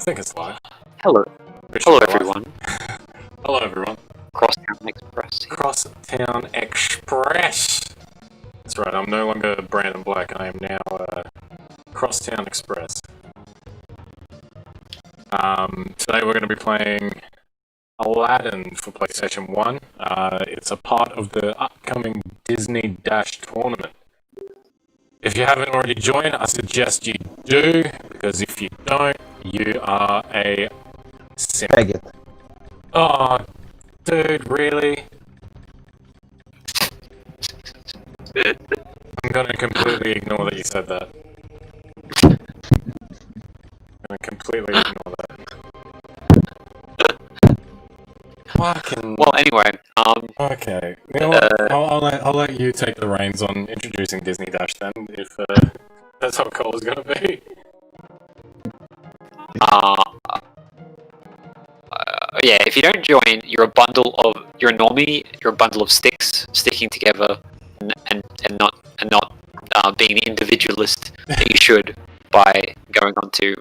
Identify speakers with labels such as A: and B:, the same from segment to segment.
A: think it's live.
B: Hello.
A: It should
B: Hello,
A: be live.
B: everyone.
A: Hello, everyone.
B: Crosstown Express.
A: Crosstown Express. That's right, I'm no longer Brandon Black, I am now Crosstown Express. Today we're going to be playing Aladdin for PlayStation 1. It's a part of the upcoming Disney Dash tournament. If you haven't already joined, I suggest you do, because if you don't, you are a simp.
C: Faggot.
A: Oh, dude, really? I'm gonna completely ignore that you said that. I'm gonna completely ignore that. Fucking...
B: Well, anyway,
A: Okay. You know what? I'll let you take the reins on introducing Disney Dash then, if that's how Cole is gonna be.
B: yeah, if you don't join, you're a bundle of sticks sticking together and not being the individualist that you should by going on to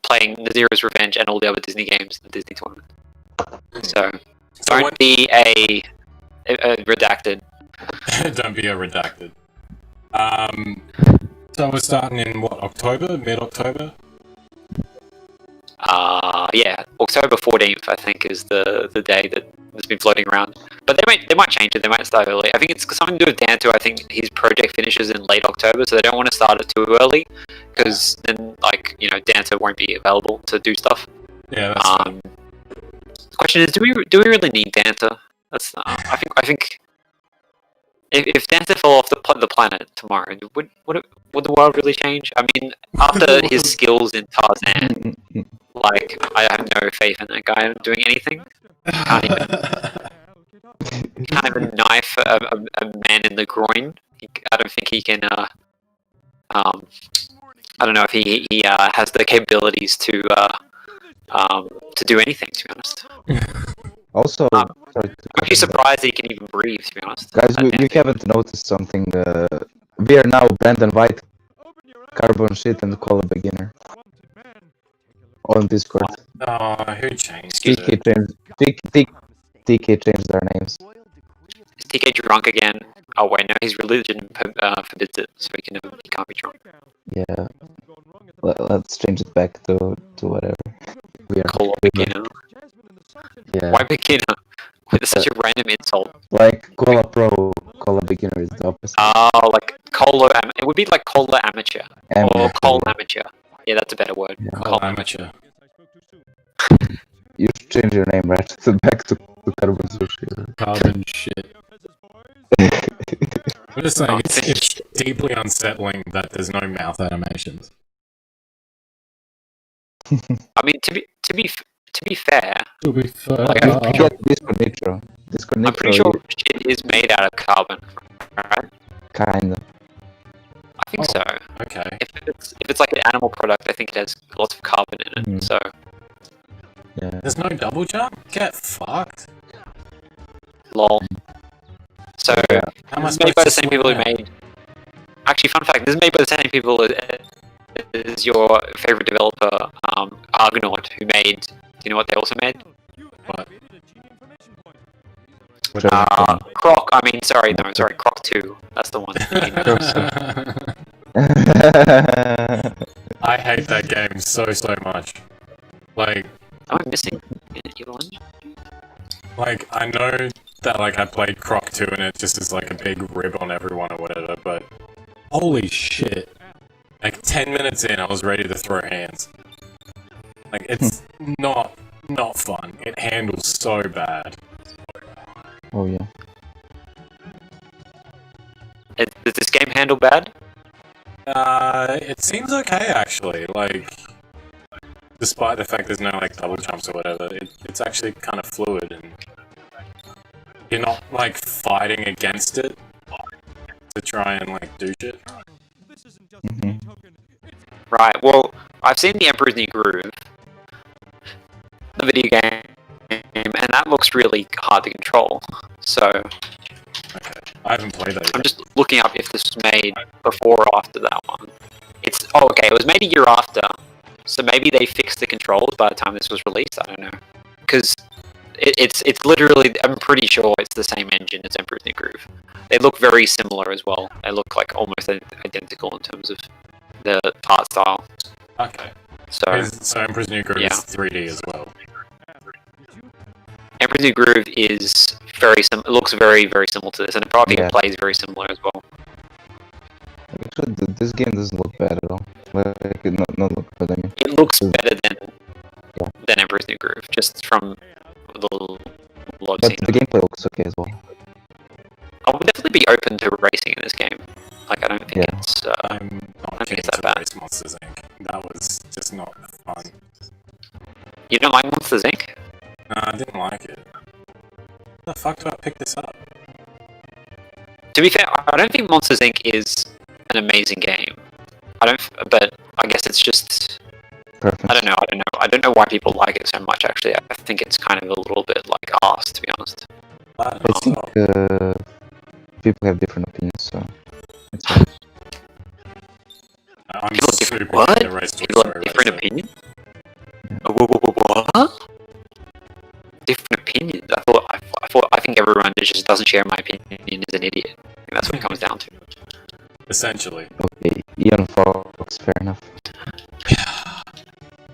B: playing Nazira's Revenge and all the other Disney games in the Disney tournament. So don't be a redacted.
A: Don't be a redacted. So we're starting in what, October? Mid-October?
B: Yeah, October 14th, I think, is the day that has been floating around. But they might change it. They might start early. I think it's something to do with Danto. I think his project finishes in late October, so they don't want to start it too early, because then, Danto won't be available to do stuff.
A: Yeah, that's fine.
B: The question is, do we really need Danto? That's I think if Danto fell off the planet tomorrow, would the world really change? I mean, after his skills in Tarzan, I have no faith in that guy doing anything. Can't even knife a man in the groin. I don't think he can. I don't know if he has the capabilities to do anything. To be honest.
C: Also,
B: I'm actually surprised he can even breathe. To be honest,
C: guys, we haven't noticed something. We are now Brandon White, Carbon Shit, and Call a Beginner on Discord.
A: Oh, who changed
C: TK
A: it?
C: changed their names.
B: Is TK drunk again? Oh wait, no, his religion forbids it, so he can't be drunk.
C: Yeah. Let's change it back to whatever. We are
B: Call a beginner.
C: Yeah.
B: Why beginner? It's such a random insult.
C: Like Cola Pro, Cola Beginner is the opposite.
B: Oh, like Cola. It would be like Cola Amateur or Cola Amateur. Yeah, that's a better word.
C: Yeah.
A: Cole Amateur.
C: You should change your name, right? Back to Carbon Sushi.
A: Carbon shit. I'm just saying, it's deeply unsettling that there's no mouth animations.
B: I mean, to be fair,
A: To be fair,
C: You get Discord Nitro. Discord Nitro.
B: I'm pretty sure shit is made out of carbon, right?
C: Kinda.
B: I think so.
A: okay.
B: If it's like an animal product, I think it has lots of carbon in it.
C: Mhm.
B: So
C: Yeah.
A: There's no double jump? Get fucked.
B: lol. So
C: Yeah.
A: How am I
B: this is made by the
A: supposed to
B: same people who
A: swim
B: made. Actually, fun fact: this is made by the same people as your favorite developer, Argonaut, who made. Do you know what they also made?
A: What?
B: Croc. Sorry, Croc 2. That's the one.
A: I hate that game so much. Like,
B: Am I missing anyone?
A: I know that I played Croc 2 and it just is like a big rib on everyone or whatever, but holy shit. 10 minutes in, I was ready to throw hands. It's not fun. It handles so bad.
C: Oh yeah.
B: Does this game handle bad?
A: It seems okay actually, despite the fact there's no double jumps or whatever, it's actually kind of fluid and you're not fighting against it to try and do shit.
C: Mm-hmm.
B: Right, well, I've seen The Emperor's New Groove, the video game, and that looks really hard to control. So
A: Okay, I haven't played that
B: I'm
A: yet.
B: just looking up if this was made before or after that one. It was made a year after, So maybe they fixed the controls by the time this was released. I don't know, because it's literally. I'm pretty sure it's the same engine as Emperor's New Groove. They look very similar as well. They look like almost identical in terms of the art style.
A: Okay.
B: So
A: So Emperor's New Groove
B: Yeah.
A: is 3D as well.
B: Emperor's New Groove is very it looks very similar to this, and it probably
C: Yeah.
B: plays very similar as well.
C: Actually, this game doesn't look bad at all. Like, not look bad, I mean.
B: It looks
C: Mm.
B: better
C: Yeah.
B: than Emperor's New Groove, just from the lot
C: But
B: scene.
C: the gameplay looks okay as well.
B: I would definitely be open to racing in this game. Like, I don't think
C: Yeah.
B: it's.
A: I'm
B: I
A: not
B: think
A: keen
B: it's that
A: to
B: bad.
A: race Monsters Inc. That was just not fun.
B: You don't like Monsters Inc?
A: I didn't like it. How the fuck do I pick this up?
B: To be fair, I don't think Monsters Inc is an amazing game. But I guess it's just.
C: Perfect.
B: I don't know why people like it so much. Actually, I think it's kind of a little bit like arse, to be honest.
A: Aladdin
C: I think
A: also.
C: people have different opinions, so it's fine.
A: I'm
B: People have
A: super
B: different
A: keen
B: what?
A: to race Toy
B: People have
A: Story
B: different
A: Racer.
B: opinions. What? Different opinions. I think everyone that just doesn't share my opinion is an idiot. I think that's what it comes down to.
A: Essentially.
C: Okay, Ian Fox, fair enough.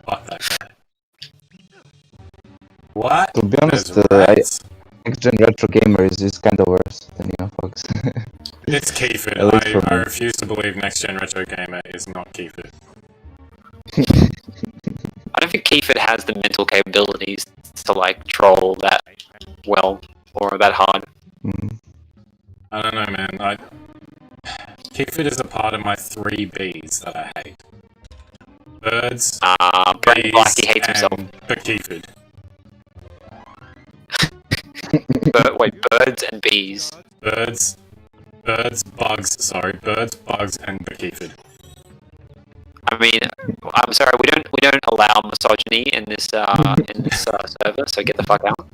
A: Fuck that guy. What?
C: To be honest,
A: There's rats?
C: Next Gen Retro Gamer is kinda worse than Ian Fox.
A: It's Keyford.
C: At least for
A: I
C: me.
A: refuse to believe Next Gen Retro Gamer is not Keyford.
B: I don't think Keyford has the mental capabilities to like troll that well or that hard.
C: Mm.
A: I don't know, man. Keyford is a part of my 3 Bs that I hate. Birds,
B: Brett
A: bees,
B: Blackie hates himself.
A: and Keyford.
B: Birds and bees.
A: Birds, bugs, and Keyford.
B: I mean, I'm sorry, we don't allow misogyny in this server, so get the fuck out.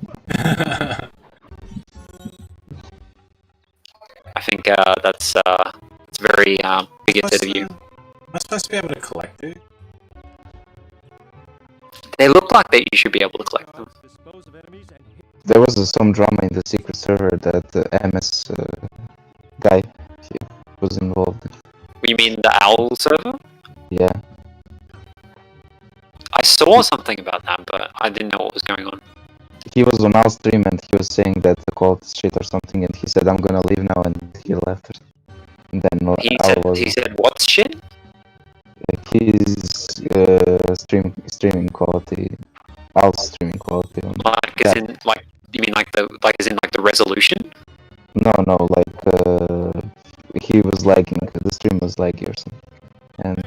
B: I think that's it's very bigoted of you.
A: Am I supposed to be able to collect it?
B: They look like that you should be able to collect them.
C: There was some drama in the secret server that the MS guy he was involved in.
B: You mean the owl server?
C: Yeah.
B: I saw something about that, but I didn't know what was going on.
C: He was on our stream and he was saying that the call is shit or something, and he said, I'm gonna leave now, and he left. And then
B: He said what's shit?
C: his streaming quality, our streaming quality.
B: Like as in like you mean like the resolution?
C: No, like he was lagging, the stream was laggy or something. And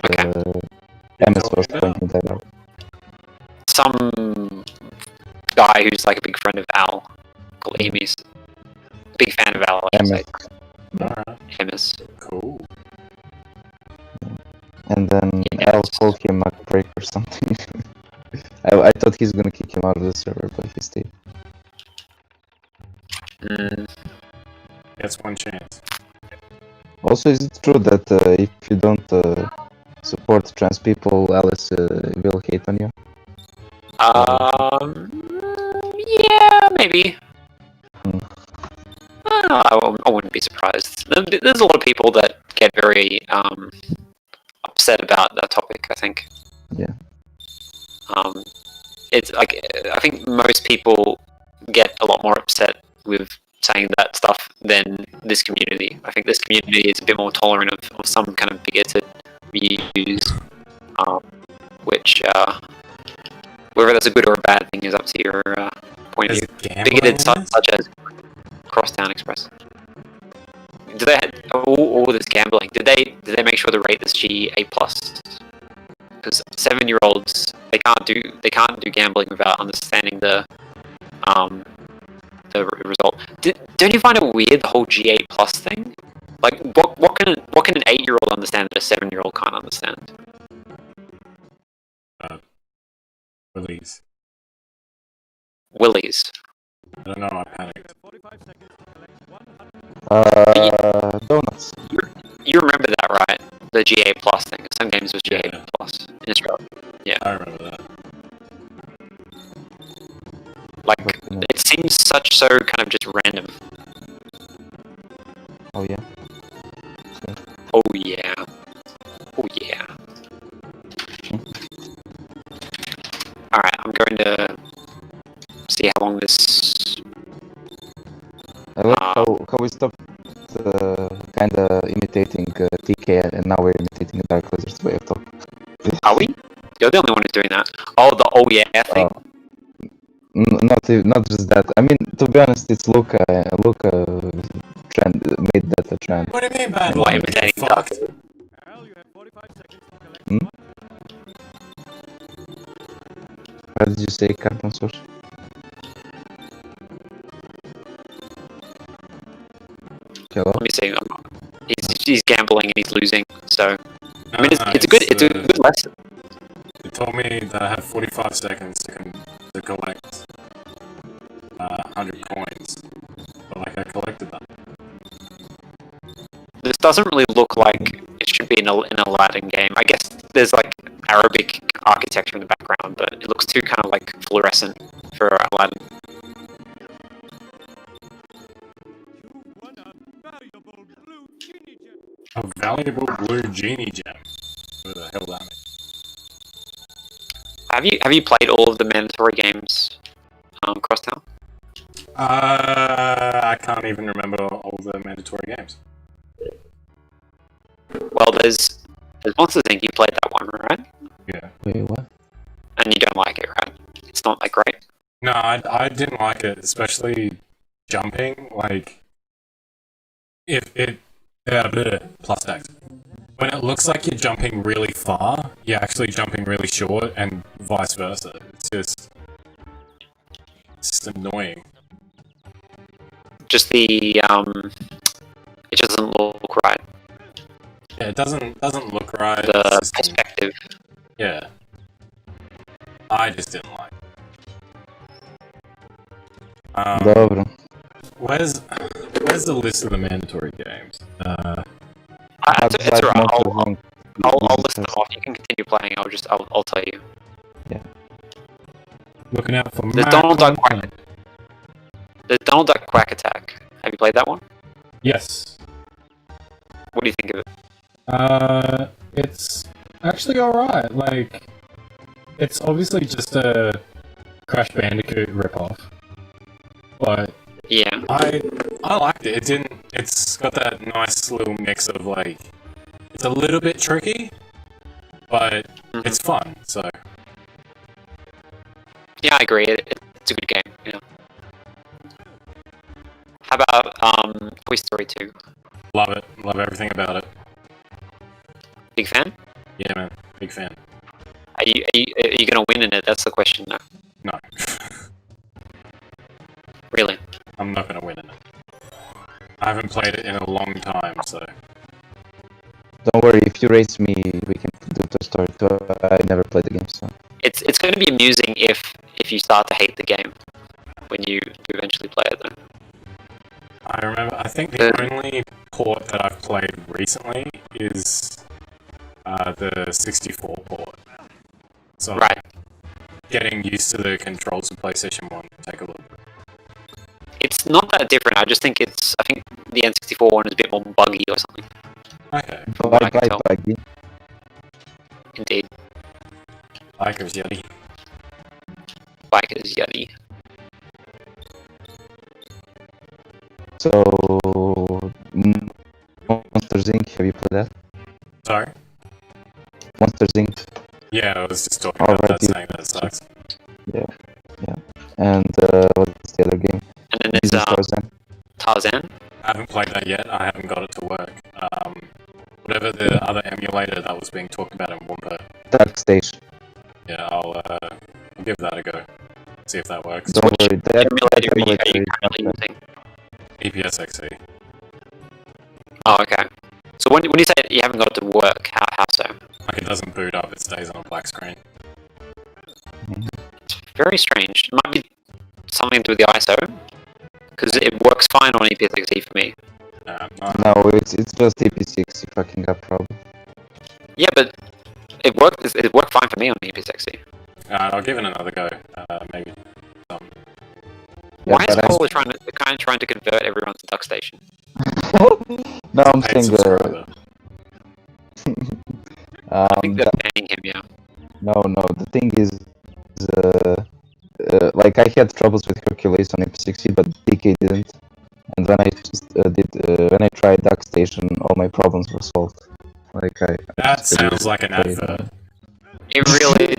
C: MS was pointing that out.
B: Some guy who's like a big friend of Al, called Amy's. Big fan of Al, I should say.
A: Alright,
B: Amos.
A: cool.
C: And then
B: Yeah.
C: Al called him a break or something. I thought he's gonna kick him out of the server, but he stayed.
A: Gets one chance.
C: Also, is it true that if you don't support trans people, Alice will hate on you?
B: Yeah, maybe.
C: Hmm.
B: I wouldn't be surprised. There's a lot of people that get very upset about that topic, I think.
C: Yeah.
B: It's like I think most people get a lot more upset with saying that stuff than this community. I think this community is a bit more tolerant of some kind of bigoted views, which whether that's a good or a bad thing is up to your point of
A: Is
B: view.
A: gambling
B: Bigoted
A: in
B: such as Crosstown Express. Do they all this gambling? Did they make sure to rate this G A plus? Because 7-year-olds they can't do gambling without understanding the result. Don't you find it weird, the whole GA plus thing? Like what can an 8-year-old understand that a 7-year-old can't understand?
A: Release.
B: Willies.
A: I don't know, I panicked.
C: Donuts.
B: You remember that, right? The GA plus thing. Some games was GA
A: Yeah.
B: plus in Australia.
A: I remember that.
B: Like,
C: But,
B: it seems so kind of just random.
C: oh yeah.
B: Oh yeah. Oh yeah. Alright, I'm going to see how long this...
C: I like how we stopped kinda imitating TK and now we're imitating Dark Lizard's way of talking.
B: Are we? You're the only one who's doing that. Oh, the oh yeah thing?
C: Not just that. I mean, to be honest, it's Luca. Luca trend made that a trend.
A: What do you mean bad
B: What,
A: luck?
B: imitating
A: You're fucked.
C: What did you say, Carbon Source? Hello?
B: Let me see. He's gambling and he's losing, so... I mean,
A: No,
B: it's a good lesson.
A: It told me that I have 45 seconds to collect 100 coins. But like I collected them.
B: This doesn't really look like it should be in an Aladdin game. I guess there's like Arabic architecture in the background, but it looks too kind of like fluorescent for Aladdin.
A: A valuable blue genie gem. What the hell that mean?
B: Have you played all of the mandatory games, Crosstown?
A: I can't even remember all the mandatory games.
B: Well, there's Monsters Inc. You played that one, right?
A: Yeah.
C: Wait, what?
B: And you don't like it, right? It's not that great.
A: No, I didn't like it, especially jumping. Like, if it plus text. When it looks like you're jumping really far, you're actually jumping really short, and vice versa. It's just annoying.
B: Just the it doesn't look right.
A: Yeah, it doesn't look right.
B: The
A: It's just-
B: perspective.
A: yeah. I just didn't like it.
C: Dobro.
A: Where's the list of the mandatory games?
B: It's alright.
C: Monsters Inc.
B: I'll list them off. You can continue playing. I'll tell you.
A: Looking out for
B: The Donald Duck Quack. The Donald Duck Quack Attack. Have you played that one?
A: Yes.
B: What do you think of it?
A: It's actually alright. Like, it's obviously just a Crash Bandicoot ripoff, but
B: Yeah.
A: I liked it. It's got that nice little mix of like, it's a little bit tricky, but it's fun. So
B: Yeah, I agree. It's a good game. Yeah. How about Toy Story 2?
A: love it. Love everything about it.
B: Big fan?
A: Yeah, man. Big fan.
B: Are you gonna win in it? That's the question, though.
A: No,
B: Really?
A: I'm not gonna win in it. I haven't played it in a long time, so
C: Don't worry, if you race me, we can do Toy Story 2. I never played the game, so.
B: It's going to be amusing if you start to hate the game when you eventually play it, though.
A: I remember. I think the only port that I've played recently is the 64 port. So
B: Right.
A: getting used to the controls of PlayStation 1 take a look.
B: It's not that different. I think the N64 one is a bit more buggy or something.
A: Okay,
B: what I can tell.
C: Buggy.
B: Indeed.
A: Biker's Yeti.
B: Bikers Yeti.
C: So, Monsters Inc. Have you played that?
A: Sorry?
C: Monsters Inc.
A: Yeah, I was just talking about
C: Alright,
A: that, saying that it sucks.
C: Yeah. And what's the other game?
B: And then
C: This is
B: there's
C: Tarzan.
B: Tarzan.
A: I haven't played that yet, I haven't got it to work. Whatever the other emulator that was being talked about in Wumpa,
C: Dark Stage.
A: yeah, I'll give that a go. See if that works.
C: Don't worry, that
B: Emulator are you
C: emulator is
B: currently
C: not bad.
B: using?
A: EPSXE.
B: Oh, okay. So when you say you haven't got it to work, how so?
A: Like it doesn't boot up, it stays on a black screen.
B: Very strange. It might be something to do with the ISO, because it works fine on EPSXE for me.
A: No,
C: No, it's just EP6 you fucking got problem.
B: Yeah, but it worked. It worked fine for me on EPSXC.
A: I'll give it another go. Maybe.
C: Yeah,
B: Why is
C: but
B: Paul trying to convert everyone to DuckStation?
C: No, I'm
A: Paid
C: saying
A: subscriber.
B: I think they're
C: that,
B: paying him. Yeah.
C: no, the thing is, like I had troubles with Hercules on EP60, but DK didn't. And when I when I tried DuckStation, all my problems were solved. Like I
A: That
C: just didn't
A: sounds like an
C: play it.
A: advert.
B: It really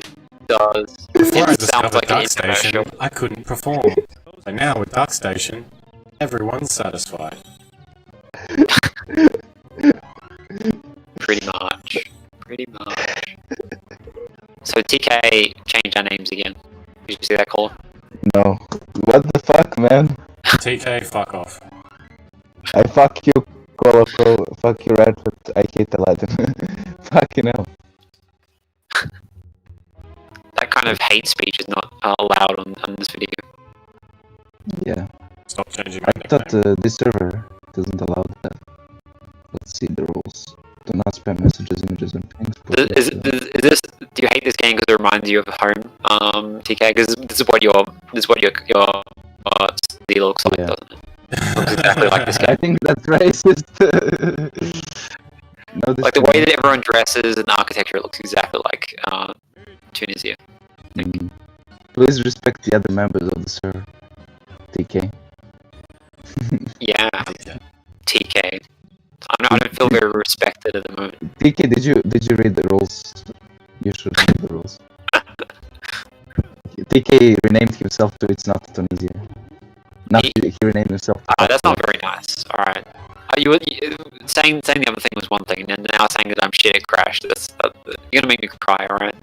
B: does.
A: Before I
B: It sounds
A: discovered
B: like an
A: DuckStation,
B: infomercial.
A: I couldn't perform. But now with DuckStation, everyone's satisfied.
B: Pretty much. Pretty much. So TK changed our names again. Did you see that call?
C: No, what the fuck, man?
A: TK, fuck off.
C: I fuck you, Colo, fuck you, Redfoot. I hate Aladdin. Fucking hell.
B: That kind of hate speech is not allowed on this video.
C: Yeah,
A: Stop changing my
C: I thought
A: nickname.
C: this server doesn't allow that. Let's see the rules. Do not spam messages, images, and pings.
B: Is this? Do you hate this game because it reminds you of home, TK? Because this is what your CD looks like,
C: Yeah.
B: doesn't it? Looks exactly like this
C: I
B: game.
C: think that's racist. No, this
B: Like the way that everyone dresses and the architecture looks exactly like Tunisia.
C: Please respect the other members of the server. TK.
B: Yeah, TK. I don't feel very respected at the moment.
C: TK, did you read the rules? You should read the rules. TK renamed himself to It's Not Tunisia. Not he renamed himself. To
B: That's not very nice. All right. You saying the other thing was one thing, and now saying that I'm shit at Crash. You're gonna make me cry. All right.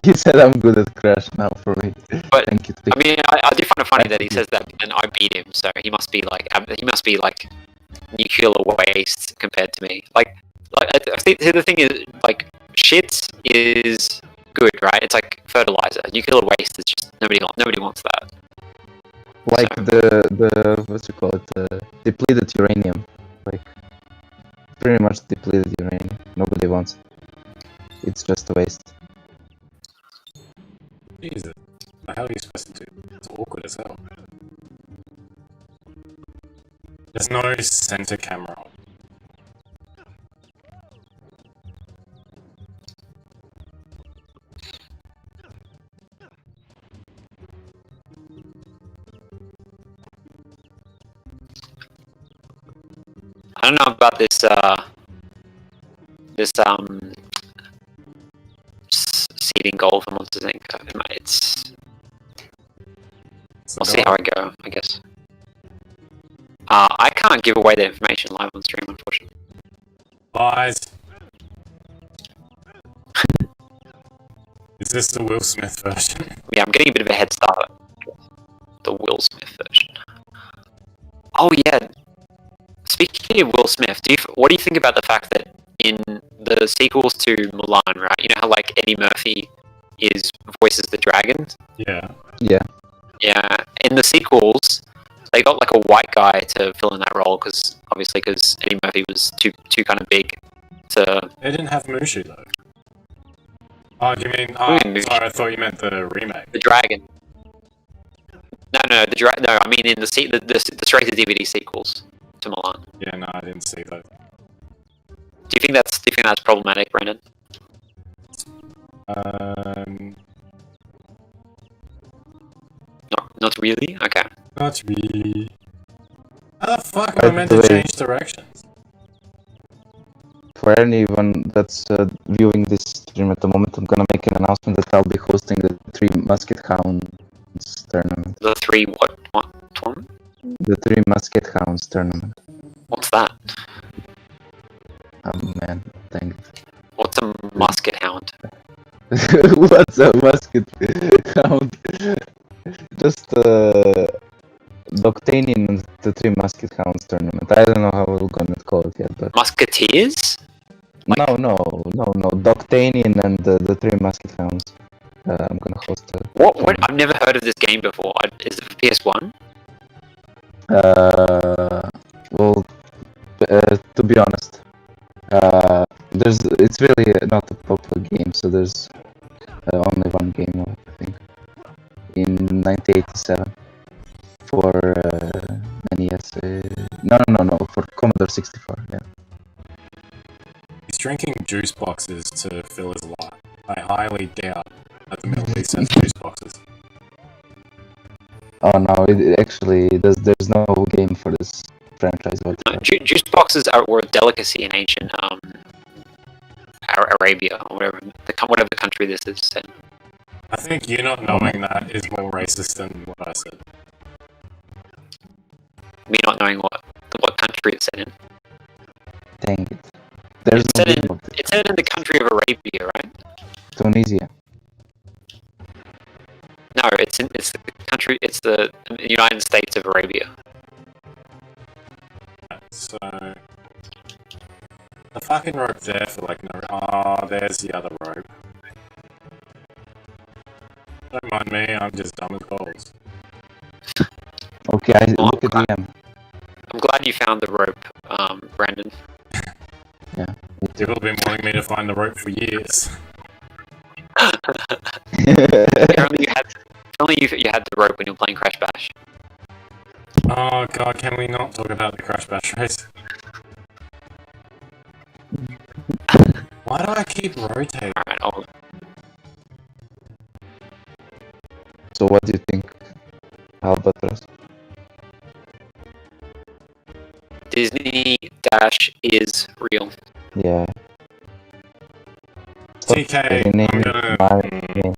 C: He said I'm good at Crash now for me.
B: But
C: Thank you.
B: I mean, I do find it funny that he says that, and I beat him. So he must be like nuclear waste compared to me. Like I think the thing is, like, shit is good, right? It's like fertilizer. Nuclear waste is just nobody wants that.
C: Like
B: So-
C: the what's it called? Depleted uranium. Like pretty much depleted uranium. Nobody wants it. It's just a waste.
A: Jesus. The hell are you supposed to do? It's awkward as hell. There's no center camera.
B: I don't know about this seeding goal for Monsters Inc. I'll see how I go, I guess. I can't give away the information live on stream, unfortunately.
A: Lies. Is this the Will Smith version?
B: Yeah, I'm getting a bit of a head start. The Will Smith version. Oh yeah. Speaking of Will Smith, what do you think about the fact that in the sequels to Mulan, right? You know how like Eddie Murphy voices the dragon?
A: Yeah.
C: Yeah.
B: Yeah. In the sequels, they got like a white guy to fill in that role because Eddie Murphy was too kind of big to.
A: They didn't have Mushu though. Oh, you mean?
B: What do you mean,
A: Sorry, I thought you meant the remake.
B: The dragon. No, I mean in the straight to DVD sequels to Mulan.
A: Yeah, no, I didn't see that.
B: Do you think that's problematic, Brendan? Not really. Okay.
A: Not really. How the fuck
C: By
A: am I meant
C: the
A: to
C: way-
A: change directions?
C: For anyone that's viewing this stream at the moment, I'm gonna make an announcement that I'll be hosting the Three Musket Hounds tournament.
B: The three what tournament?
C: The Three Musket Hounds tournament.
B: What's that?
C: Oh man, thank
B: What's a musket hound?
C: What's a musket hound? Just Doctanian and the Three Musket Hounds tournament. I don't know how we're gonna call it yet, but
B: Musketeers?
C: no. Doctanian and the Three Musket Hounds. I'm gonna host a.
B: What? I've never heard of this game before. Is it for PS1?
C: Well, to be honest, it's really not a popular game, so there's only one game left, I think. In 1987 for NES. No, for Commodore 64. Yeah.
A: He's drinking juice boxes to fill his life. I highly doubt that the Middle East has juice boxes.
C: Oh no, actually there's no game for this franchise whatsoever.
B: Juice boxes were a delicacy in ancient Arabia, or whatever country this is set in.
A: I think you not knowing that is more racist than what I said.
B: Me not knowing what country it's set in.
C: Dang it. There's
B: It's
C: no
B: set in
C: game of this.
B: it's set in the country of Arabia, right?
C: Tunisia.
B: No, it's the United States of Arabia.
A: So the fucking rope there for like no. Oh, there's the other rope. Don't mind me, I'm just dumb as balls.
C: Okay, look at the M.
B: I'm glad you found the rope, Brandon.
A: People have been wanting me to find the rope for years.
B: Apparently you had the rope when you were playing Crash Bash.
A: Oh god, can we not talk about the Crash Bash race? Why do I keep rotating?
B: Alright,
C: So what do you think, Albatross?
B: Disney Dash is real.
C: Yeah.
A: TK,
C: rename
A: I'm
C: it
A: gonna...
C: Mario game.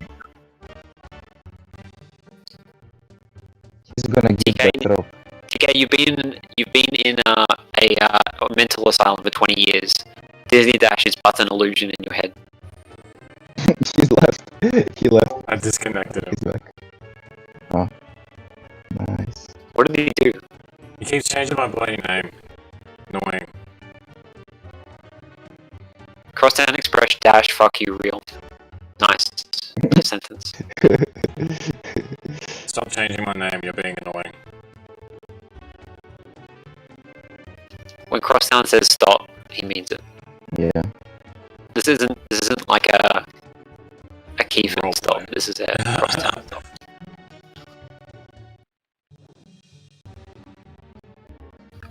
C: He's gonna give
B: TK.
C: that rope.
B: TK, you've been in a mental asylum for 20 years. Disney Dash is but an illusion in your head.
C: He left. He left.
A: I disconnected him.
C: He's back. Oh. Nice.
B: What did he do?
A: He keeps changing my bloody name. Annoying.
B: Crosstown Express Dash fuck you real. Nice. Nice sentence.
A: Stop changing my name, you're being annoying.
B: When Crosstown says stop, he means it.
C: Yeah.
B: This isn't like a Kiefer
A: Role
B: stop.
A: play.
B: This is a Crosstown stop.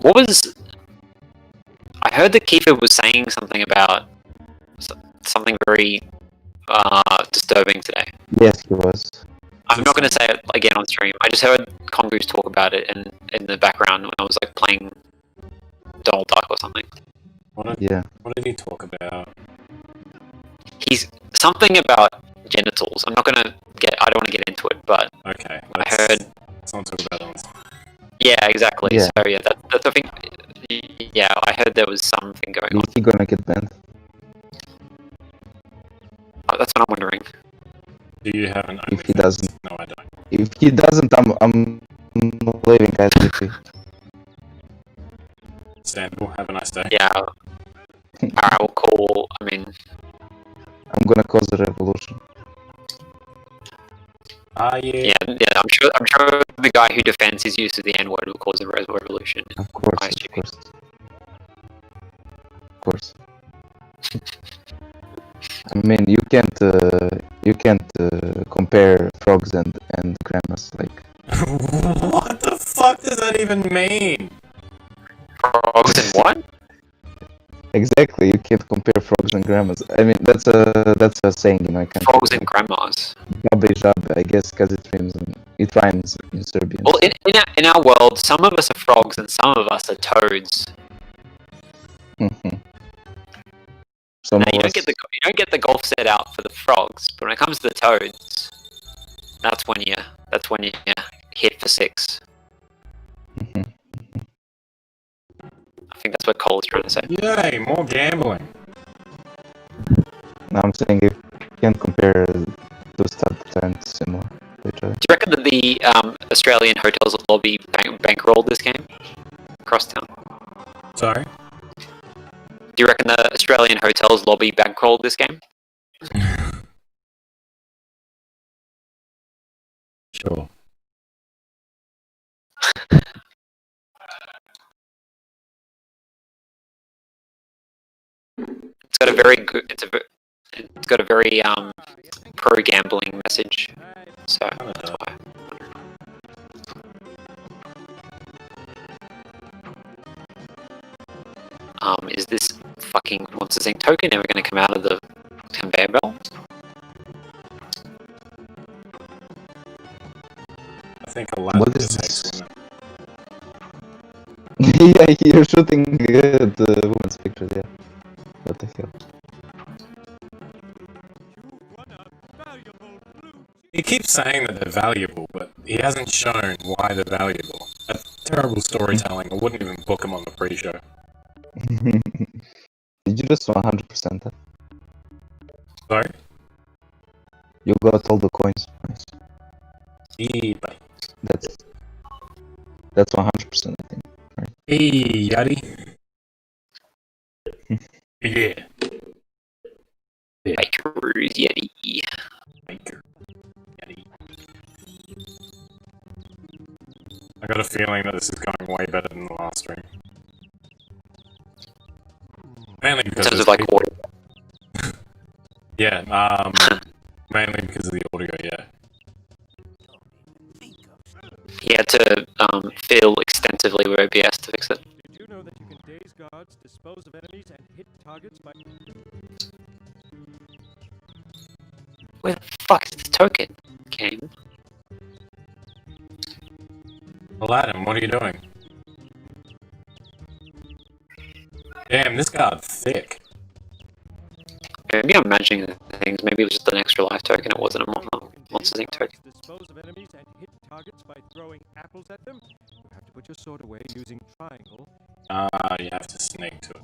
B: What was? I heard that Kiefer was saying something about something very disturbing today.
C: Yes, he was.
B: I'm not going to say it again on stream. I just heard Congoose talk about it in the background when I was like playing Donald Duck or something.
A: What
C: Yeah.
A: did he talk about?
B: He's something about genitals. I don't want to get into it, but
A: Okay.
B: I heard.
A: Let's not talk about that.
B: Yeah, exactly.
C: Yeah.
B: So yeah, that's the thing. Yeah, I heard there was something going on.
C: Is he gonna get banned?
B: That's what I'm wondering.
A: Do you have an
C: If he
A: OnlyFans?
C: doesn't.
A: No, I don't.
C: If he doesn't, I'm leaving, guys. Literally.
A: Standable, have a nice day.
B: Yeah. Alright, well, cool. I mean,
C: I'm gonna cause a revolution.
A: Yeah.
B: yeah. I'm sure the guy who defends his use of the N-word will cause a revolution.
C: Of course,
B: Nice,
C: of
B: Jimmy.
C: course. Of course. I mean, you can't compare frogs and grandmas, like.
A: What the fuck does that even mean?
B: Frogs and what?
C: Exactly, you can't compare frogs and grandmas. I mean, that's a saying in my country.
B: Frogs and grandmas.
C: Babe žabe, I guess, because it rhymes in Serbian.
B: Well, in our world, some of us are frogs and some of us are toads.
C: Some
B: Now,
C: of
B: you
C: us,
B: don't get the golf set out for the frogs, but when it comes to the toads, that's when you hit for six.
C: Mhm.
B: I think that's what Cole is trying to say.
A: Yay, more gambling.
C: No, I'm saying you can't compare those type of terms similar to each other.
B: Do you reckon that the Australian hotels lobby bankrolled this game? Crosstown.
A: Sorry?
B: Do you reckon the Australian hotels lobby bankrolled this game?
A: Sure.
B: It's got a very good. It's got a very pro gambling message, so that's why. Is this fucking Monsters Inc. token ever going to come out of the conveyor belt?
A: I think Aladdin
C: What is
A: just
C: this?
A: hates women.
C: Yeah, you're shooting at the woman's picture, yeah. What the hell?
A: He keeps saying that they're valuable, but he hasn't shown why they're valuable. That's terrible storytelling. I wouldn't even book him on the pre-show.
C: Did you just 100% that?
A: Sorry?
C: You got all the coins. Nice.
A: Hey, buddy.
C: That's 100%, I think.
A: Hey, Yachty. Yeah.
B: Baker's Yeti.
A: Baker. Yachty. I got a feeling that this is going way better than the last stream. Mainly
B: In
A: because
B: terms
A: there's
B: of like
A: people-
B: audio.
A: Yeah, mainly because of the audio, yeah.
B: He had to fiddle extensively with OBS to fix it.
D: Did you know that you can daze guards, dispose of enemies, and hit targets by...
B: Where the fuck is this token? Game.
A: Aladdin, what are you doing? Damn, this guard's thick.
B: Maybe I'm imagining things. Maybe it was just an extra life token. It wasn't a Monsters Inc. token.
D: Dispose of enemies and hit targets by throwing apples at them. You have to put your sword away using triangle.
A: You have to sneak to it.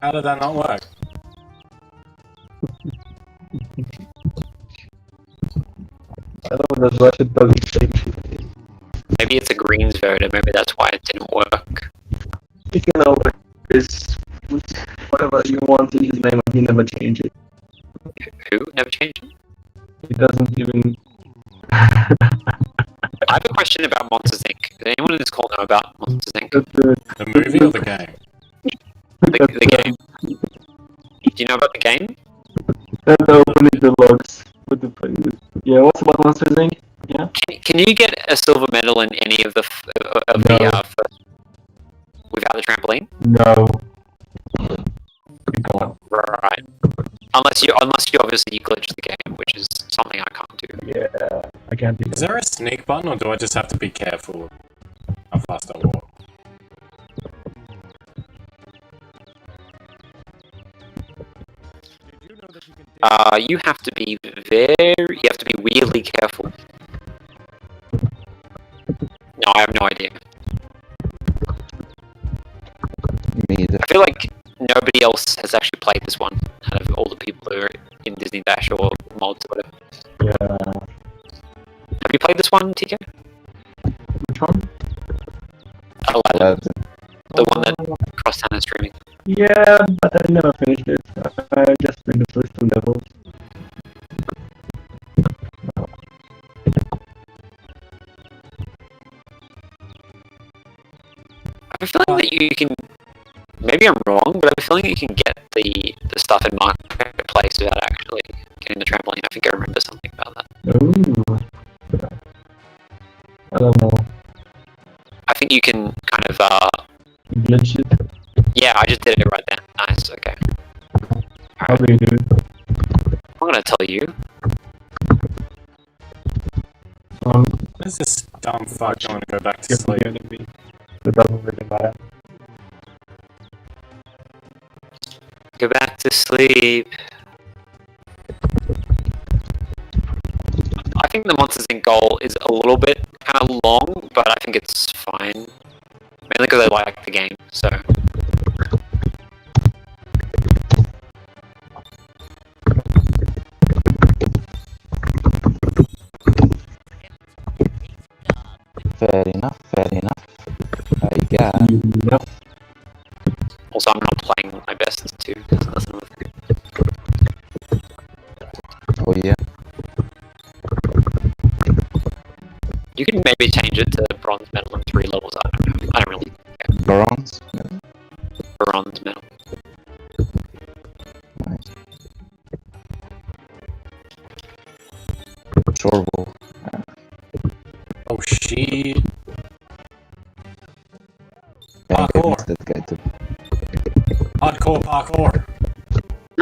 A: How did that not work?
C: I don't know, that's what it doesn't say.
B: Maybe it's a Greens voter. Maybe that's why it didn't work.
E: You can always whatever you want in his name and he never change it.
B: Who? Never changed it?
E: He doesn't even
B: I have a question about Monsters Inc. Does anyone in this call know about Monsters Inc?
A: The movie or the game?
B: The game. Do you know about the game?
E: and open it the logs with the yeah, what's about Monsters Inc? Yeah?
B: Can you get a silver medal in any of the first, without the trampoline?
E: No. You can't.
B: Right. Unless you obviously glitch the game, which is something I can't do.
E: Yeah. I can't do
A: Is
E: that.
A: there a sneak button, or do I just have to be careful how fast I walk?
D: Did you know that you can daze
B: You have to be weirdly careful. No, I have no idea.
C: Me either.
B: I feel like nobody else has actually played this one out of all the people who are in Disney Dash or mods or whatever.
E: Yeah.
B: Have you played this one, TK?
E: Which one?
B: Aladdin,
C: Aladdin.
B: the one that Crosstown is streaming.
E: Yeah, but I never finished it. I just played the first two levels.
B: I have a feeling that you can. Maybe I'm wrong, but I have a feeling you can get the stuff in Marketplace without actually getting the trampoline. I think I remember something about that.
E: Ooh. I don't know.
B: I think you can kind of.
E: Glitch it.
B: Yeah, I just did it right there. Nice. Okay.
E: How do you do it?
B: I'm gonna tell you.
A: Where's this dumb fuck going to go back to
E: Give
A: sleep?
E: the enemy. It doesn't really matter.
B: Go back to sleep. I think the Monsters Inc. goal is a little bit kind of long, but I think it's fine. Mainly because I like the game, so.
C: Fair enough, fair enough. I got
E: Yep.
B: Also, I'm not playing my best too, so that's another thing.
C: oh yeah.
B: You can maybe change it to bronze medal in 3 levels. I don't know. I don't really care.
C: Bronze?
B: Bronze medal.
C: Nice. Shorball.
A: Oh shit.
C: I
A: Parkour.
C: missed that guy too.
A: Hardcore parkour.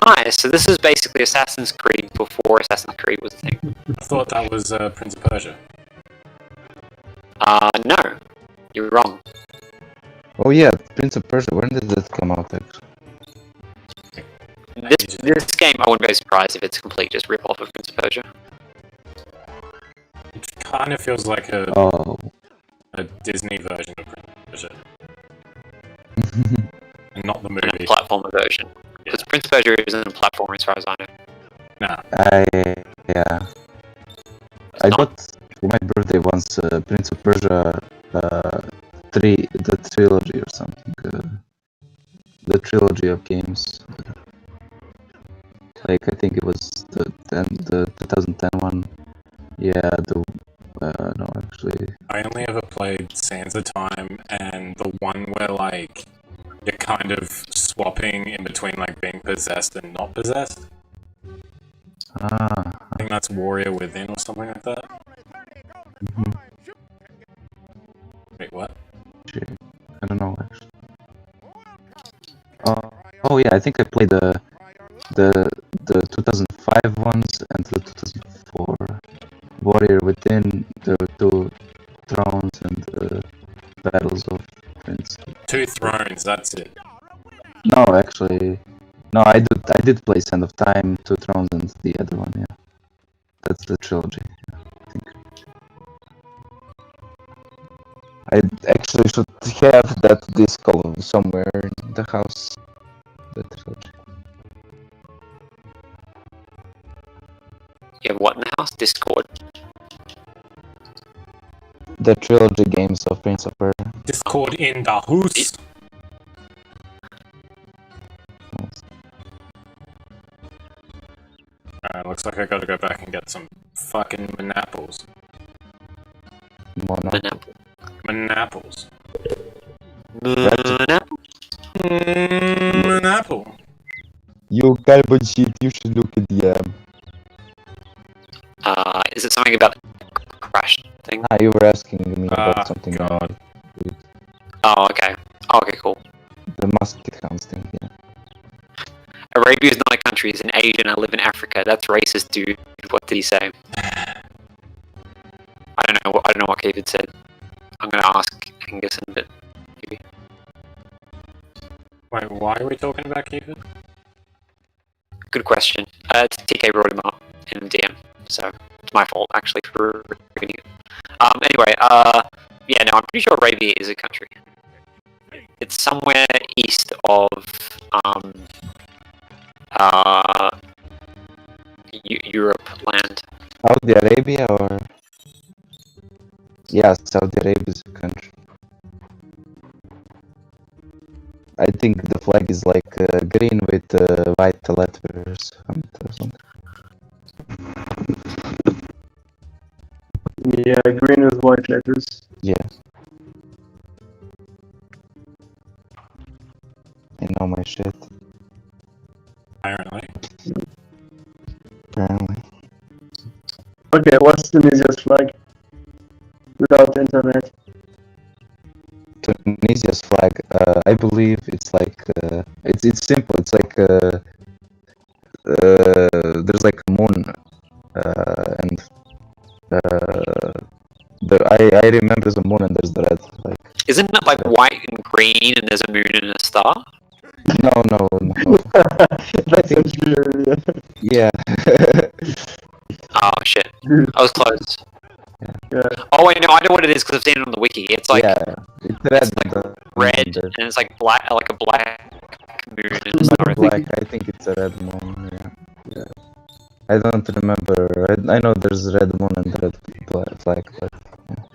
B: Nice. So this is basically Assassin's Creed before Assassin's Creed was a thing.
A: I thought that was Prince of Persia.
B: No, you're wrong.
C: Oh yeah, Prince of Persia. When did that come out actually?
B: This game, I wouldn't be surprised if it's a complete just rip off of Prince of Persia.
A: It kind of feels like a
C: Oh.
A: Disney version of Prince of Persia, and not the
B: And a
A: movie.
B: platformer version. Because Prince of Persia isn't a platformer as far as I know.
A: Nah.
C: Yeah.
B: It's
C: I
B: not.
C: got for my birthday once Prince of Persia 3, the trilogy or something. The trilogy of games. Like I think it was the 2010 one. Yeah, no actually.
A: I only ever played Sands of Time and the one where like you're kind of swapping in between like being possessed and not possessed.
C: Ah.
A: I think that's Warrior Within or something like that.
C: Mhm.
A: Wait, what?
C: Shit. I don't know actually. Oh yeah, I think I played the 2005 ones and the 2004 Warrior Within, the 2 Thrones and the Battles of Prince.
A: 2 Thrones, that's it.
C: No, actually, no. I did play Sand of Time, 2 Thrones, and the other one. Yeah, that's the trilogy. Yeah, I think. I actually should have that disc somewhere in the house. The trilogy.
B: You have what in the house? Discord.
C: The trilogy games of Prince of Persia.
A: Discord in the house. Looks like I gotta go back and get some fucking Manaples.
C: Mono.
A: Manaples.
B: Manapple.
A: Manapple.
C: You carbon shit. You should look at the
B: Is it something about the crash thing?
C: you were asking me about something.
A: God.
B: Oh, okay. Oh, okay, cool.
C: The musket hounds thing. Yeah.
B: Arabia is not a country, it's in Asia and I live in Africa. That's racist, dude. What did he say? I don't know what David said. I'm gonna ask Angus in a bit. Maybe.
A: Wait, why are we talking about Kevin?
B: Good question. TK brought him up in DM, so it's my fault actually for reading it. Anyway, yeah, no, I'm pretty sure Arabia is a country. It's somewhere east of Europe land.
C: Saudi Arabia or? Yeah, Saudi Arabia is a country. I think the flag is like green with white letters or something.
E: Yeah, green with white letters.
C: Yeah. I know my shit,
A: Apparently.
C: apparently.
E: Okay, what's Tunisia's flag? Without internet.
C: Tunisia's flag, I believe it's like, it's simple, it's like, there's like a moon, and, I remember the moon and there's the red, like,
B: Isn't it like white and green and there's a moon and a star?
C: no.
E: That's true,
C: Yeah.
B: Oh shit.
E: yeah.
B: I was close.
E: Yeah.
B: Oh wait, no, I know what it is because I've seen it on the wiki. It's like
C: yeah, it's red.
B: it's like
C: the-
B: red
C: the-
B: and it's like black, like a black moon and a star. I think.
C: Black, I think it's a red moon, yeah. I don't remember, I know there's red moon and red flag, but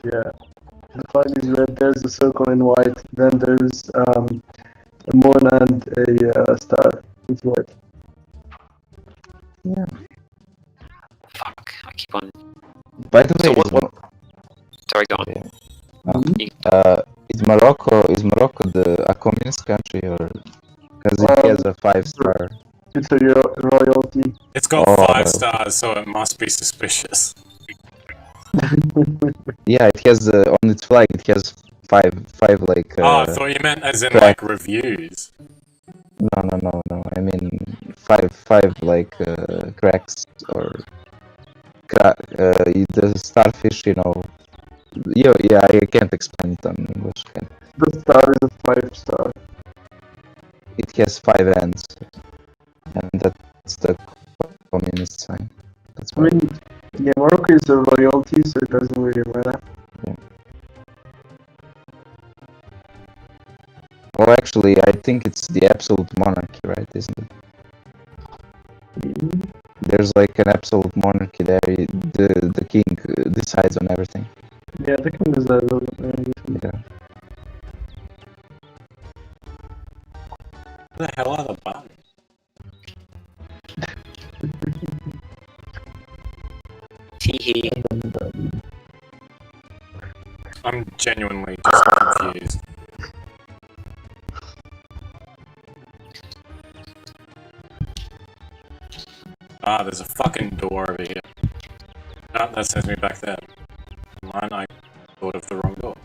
E: Yeah. The flag is red, there's a circle in white, then there's a moon and a star with white.
C: yeah.
B: Fuck, I keep on.
C: By the way,
B: So what- Sorry, go on.
C: Yeah. Is Morocco a communist country, or because it has a 5-star?
E: It's a royalty.
A: It's got
C: Oh,
A: 5 stars, so it must be suspicious.
C: Yeah, it has on its flag. It has five like.
A: Oh, I thought you meant as in
C: track.
A: like reviews.
C: No. I mean five like cracks or the starfish. You know. Yeah. I can't explain it on English.
E: The star is a 5-star.
C: It has 5 ends, and that's the communist sign. That's
E: I
C: why.
E: mean, yeah, Morocco is a royalty, so it doesn't really matter.
C: Well, actually, I think it's the absolute monarchy, right? Isn't it? There's like an absolute monarchy there. The king decides on everything.
E: Yeah, the king is a little
C: Yeah.
A: What the hell are the buttons?
B: Teehee.
A: I'm genuinely just confused. Ah, there's a fucking door over here. No, that sends me back there. Mine, I thought of the wrong door.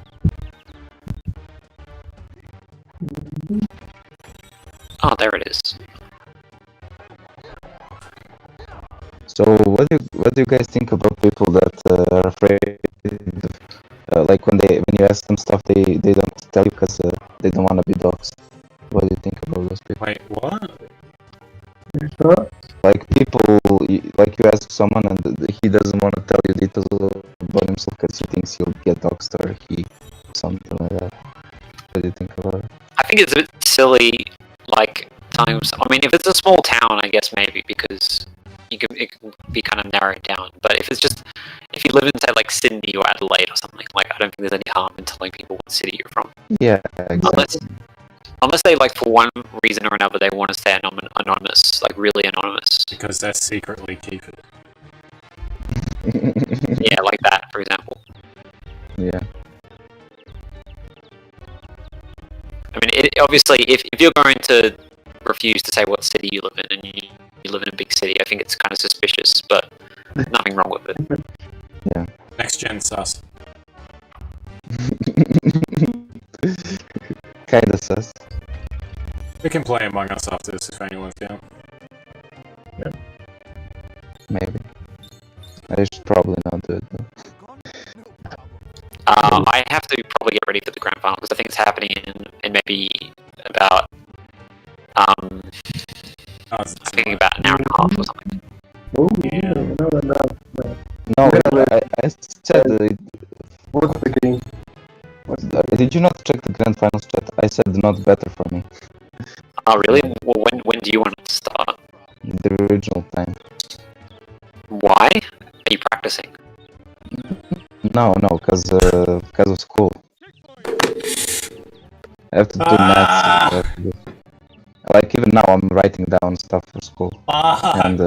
B: Oh, there it is.
C: So, what do you guys think about people that are afraid? Like when you ask them stuff, they don't tell you because they don't want to be doxxed. What do you think about those people?
A: Wait, what?
E: Sure.
C: Like people, like you ask someone and he doesn't want to tell you details about himself because he thinks he'll get doxxed or something like that. What do you think about it?
B: I think it's a bit silly, like, times. I mean, if it's a small town, I guess maybe, because it can be kind of narrowed down. But if you live in, say, like, Sydney or Adelaide or something, like, I don't think there's any harm in telling people what city you're from.
C: Yeah, exactly.
B: Unless they, like, for one reason or another, they want to stay anonymous, like, really anonymous.
A: Because they're secretly keep it.
B: Yeah, like that, for example.
C: Yeah.
B: I mean, obviously, if you're going to refuse to say what city you live in and you live in a big city, I think it's kind of suspicious, but nothing wrong with it.
C: Yeah.
A: Next gen sus.
C: Kinda sus.
A: We can play Among Us after this if anyone's down.
C: Maybe. I should probably not do it though.
B: I have to probably get ready for the grand final because I think it's happening in maybe about
A: Oh, is it
B: I think about an hour and a half or something.
E: Oh,
A: Yeah.
E: no.
C: No,
E: Yeah,
C: I said.
E: What's the game?
C: Did you not check the grand finals chat? I said not better for me.
B: Oh, really? Well, when do you want it to start?
C: The original time.
B: Why? Are you practicing?
C: No, because of school. I have to do maths. Like even now, I'm writing down stuff for school, and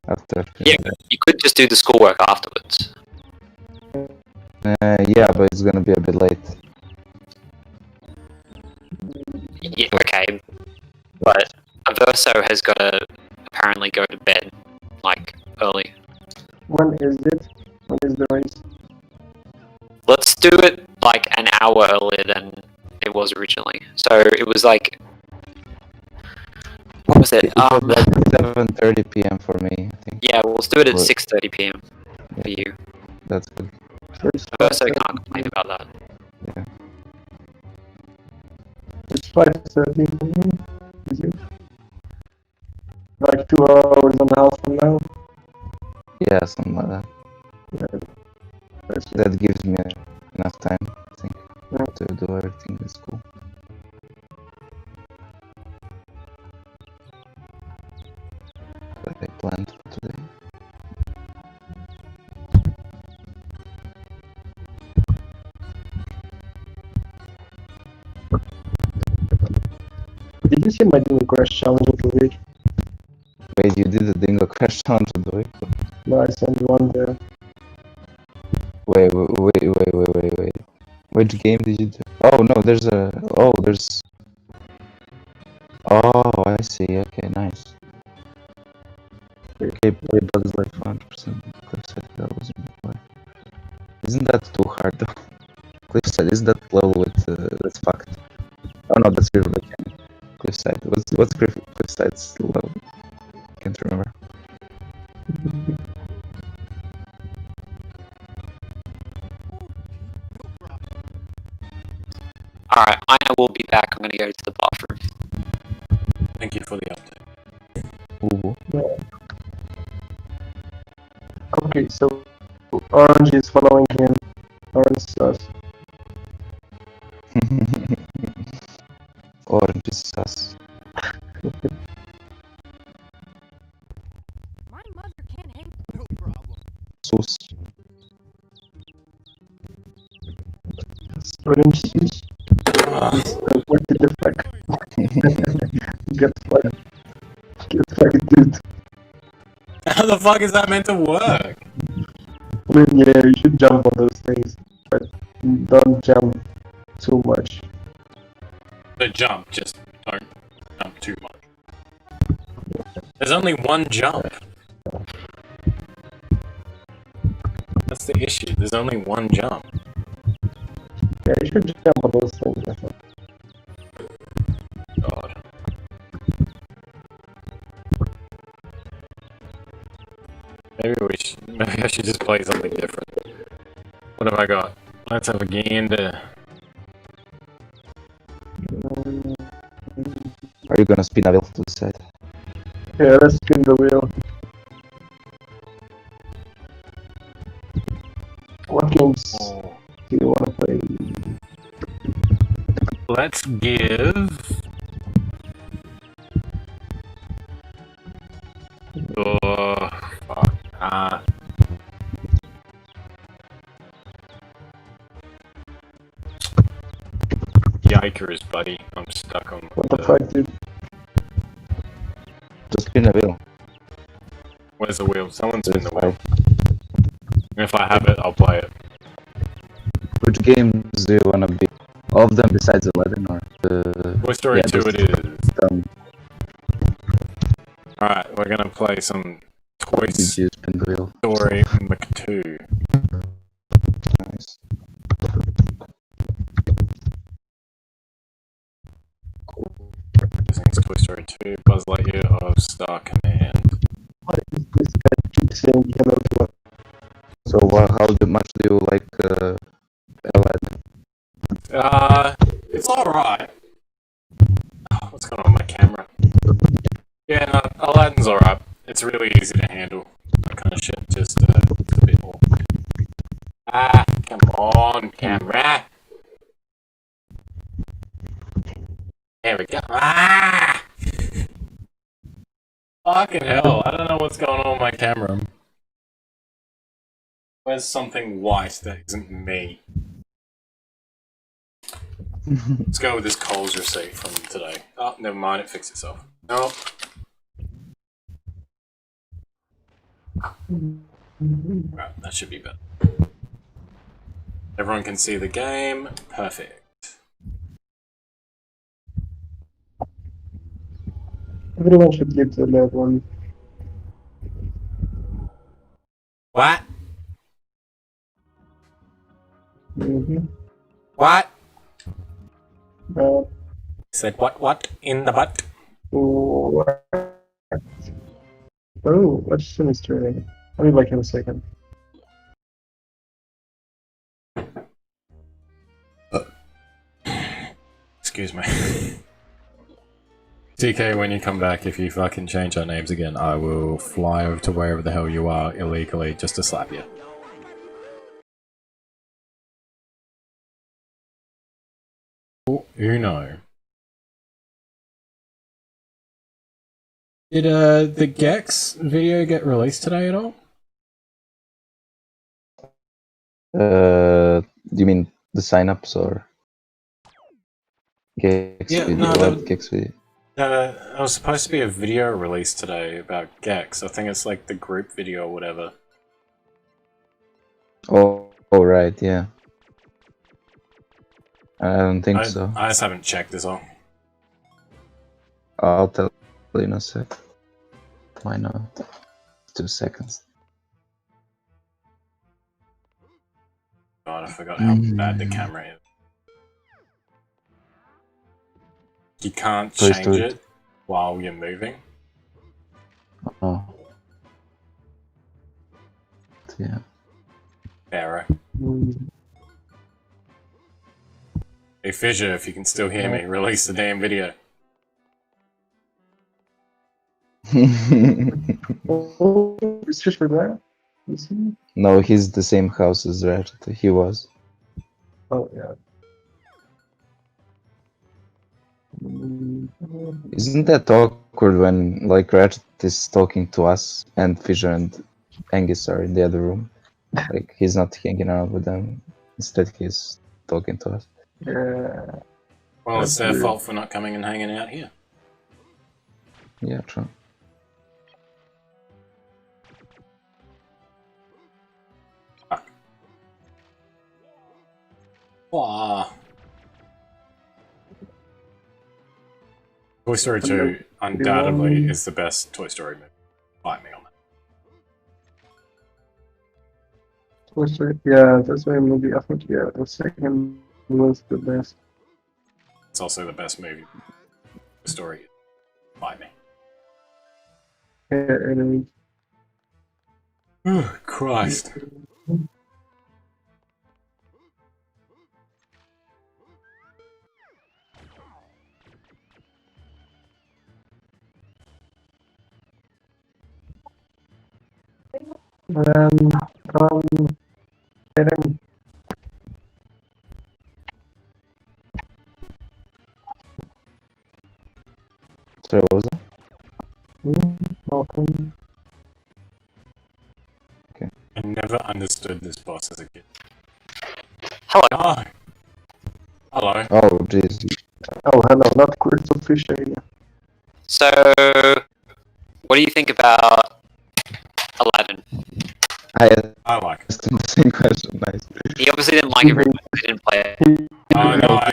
C: after.
B: Yeah, you could just do the schoolwork afterwards.
C: Yeah, but it's gonna be a bit late.
B: Yeah, okay, but Verso has got to apparently go to bed, like, early.
E: When is it? When is the race?
B: Let's do it, like, an hour earlier than it was originally. So, it was like... What was it?
C: It was like 7:30 p.m. for me, I think.
B: Yeah, well, let's do it at
C: What?
B: 6:30 p.m. for you.
C: That's good.
B: Verso can't complain about that.
C: Yeah.
E: It's 5:30 for me. Is it? Like 2 hours and a half from now.
C: Yeah, something like that.
E: Yeah.
C: That gives me enough time, I think,
E: Yeah.
C: to do everything in school. That I planned for today.
E: Did you see my Dingo Crash challenge of the week?
C: Wait, you did the Dingo Crash challenge of the week?
E: No, I sent one there.
C: Wait, Okay, wait. Which game did you do? Oh no, there's a. Oh, there's. Oh, I see. Okay, nice. Okay, play Bugs Life 100%. Cliffside, that was play. Isn't that too hard though? Cliffside, isn't that level with that's fucked? Oh no, that's River Canyon. Cliffside. What's Cliffside's level? Can't remember.
B: Alright, I will be back. I'm gonna go to the bathroom.
A: Thank you for the update.
C: Ooh.
E: Okay, so Orange is following him. Orange sus.
C: Orange is sus.
F: My mother can't hang.
D: No problem.
C: Sus.
E: Orange sus. What the fuck? Get fucked. Get fucked, dude.
A: How the fuck is that meant to work?
E: I mean, yeah, you should jump on those things, but don't jump too much.
A: The jump, just don't jump too much. There's only one jump. That's the issue. There's only one jump.
E: Yeah, you should jump on those things, I think.
A: God. Maybe I should just play something different. What have I got? Let's have a gander.
C: Are you gonna spin a wheel to the side?
E: Yeah, let's spin the wheel. What games
A: Oh.
E: do you want to play?
A: Let's give. Oh, fuck. Yikers, buddy. I'm stuck on
E: What the fuck, dude?
C: Just spin a wheel.
A: Where's the wheel? Someone spin the
C: That's
A: wheel. If I have it, I'll play it.
C: Which games do you wanna be? All of them besides Aladdin or the...
A: Toy Story 2
C: just-
A: it is. Alright, we're gonna play some Toy
C: Did you spin the wheel?
A: Story Mech 2.
C: Nice.
A: It's Toy Story 2, Buzz Lightyear of Star Command.
E: What is this guy keeps saying hello to us?
C: So how much do you like Aladdin?
A: It's alright. What's going on with my camera? Yeah, no, Aladdin's alright. It's really easy to handle. That kind of shit, just it's a bit more. Ah, come on, camera! There we go. Ah! Fucking hell, I don't know what's going on with my camera. Where's something white that isn't me? Let's go with this Coles receipt from today. Oh, never mind, it fixed itself. Nope. Right, that should be better. Everyone can see the game. Perfect.
E: Everyone should give the left one.
A: What?
E: Mm-hmm.
A: What?
E: Uh,
A: Said what in the butt?
E: what? Oh, what's Sinister? I'll be back in a second.
A: Excuse me. TK, when you come back, if you fucking change our names again, I will fly over to wherever the hell you are illegally just to slap you. Oh, Uno. Did the Gex video get released today at all?
C: Do you mean the sign-ups or Gex
A: Yeah,
C: video?
A: no,
C: What Gex video?
A: There was supposed to be a video released today about Gex. I think it's like the group video or whatever.
C: Oh, Oh right, yeah. I don't think so.
A: I just haven't checked this all.
C: I'll tell you in a sec. Why not? 2 seconds.
A: God, I forgot how bad the camera is. You can't
C: Toy
A: change
C: Story.
A: it while you're moving.
C: Oh. Yeah.
A: Error.
E: Mm.
A: Hey Fissure, if you can still hear me, release the damn video.
E: Oh, is Fisher there? Is he?
C: No, he's the same house as Ratchet. He was.
E: Oh, yeah. Mm,
C: Isn't that awkward when like Ratchet is talking to us and Fissure and Angus are in the other room? Like he's not hanging out with them. Instead he's talking to us.
E: Yeah.
A: Well, it's
E: That's
A: their
E: weird.
A: fault for not coming and hanging out here.
C: Yeah, true.
A: Wow. Toy Story 2 undoubtedly is the best Toy Story movie. Fight me on that.
E: Yeah, that's why maybe I think yeah, the second was the best.
A: It's also the best movie. Toy Story. Fight me.
E: Yeah, and
A: Oh, Christ.
E: um, get him.
C: Sorry, what was that?
E: Welcome.
A: I never understood this boss as a kid.
B: Hello.
A: Oh. Hello.
C: Oh jeez.
E: Oh, hello, not Crystal Fisher. Yeah.
B: So, what do you think about Aladdin?
A: I like it.
C: asked him the same question. Nice.
B: He obviously didn't like it because he didn't play it.
A: Oh no, I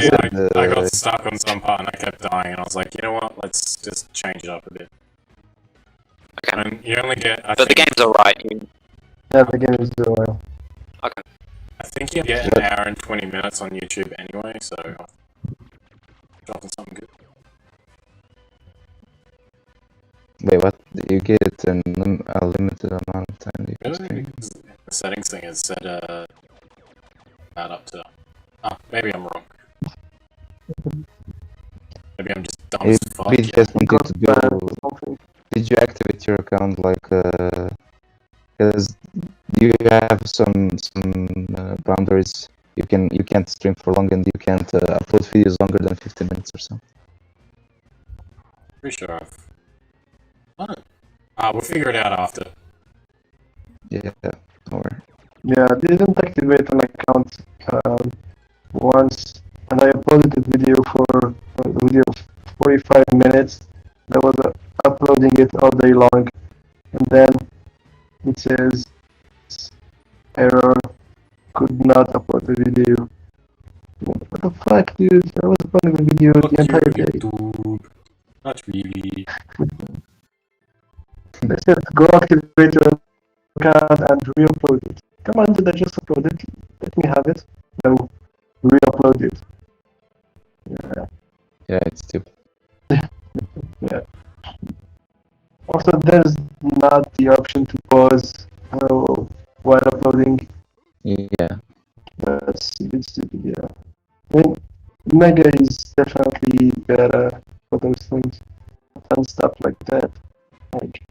C: Uh,
A: got stuck on some part and I kept dying and I was like, you know what, let's just change it up a bit.
B: Okay.
A: And you only get, I
B: But the
A: think,
B: game's alright.
E: Yeah, the game is doing well.
A: I think you get an hour and 20 minutes on YouTube anyway, so dropping something good.
C: Wait, what? You get a limited amount of time you can
A: Really?
C: stream.
A: Because the settings thing is set that up to. Ah, maybe I'm wrong. Maybe I'm just dumb as fuck.
C: Maybe it has something to do.
E: Something.
C: Did you activate your account like? Because you have some boundaries. You can't stream for long and you can't upload videos longer than 15 minutes or something.
A: Pretty sure I've. We'll figure it out after.
C: Yeah. Or
E: Yeah, I didn't activate an account once, and I uploaded a video for a video of 45 minutes. I was uploading it all day long, and then it says error, could not upload the video. What the fuck, dude? I was uploading the video
A: Fuck
E: the entire
A: you,
E: day.
A: YouTube. Not really.
E: They said go activate your account and re-upload it. Come on, did I just upload it? Let me have it. No, re-upload it.
C: yeah, it's stupid.
E: Also, there's not the option to pause while uploading.
C: Yeah.
E: That's a bit stupid, yeah. I mean, Mega is definitely better for those things and stuff like that. Like,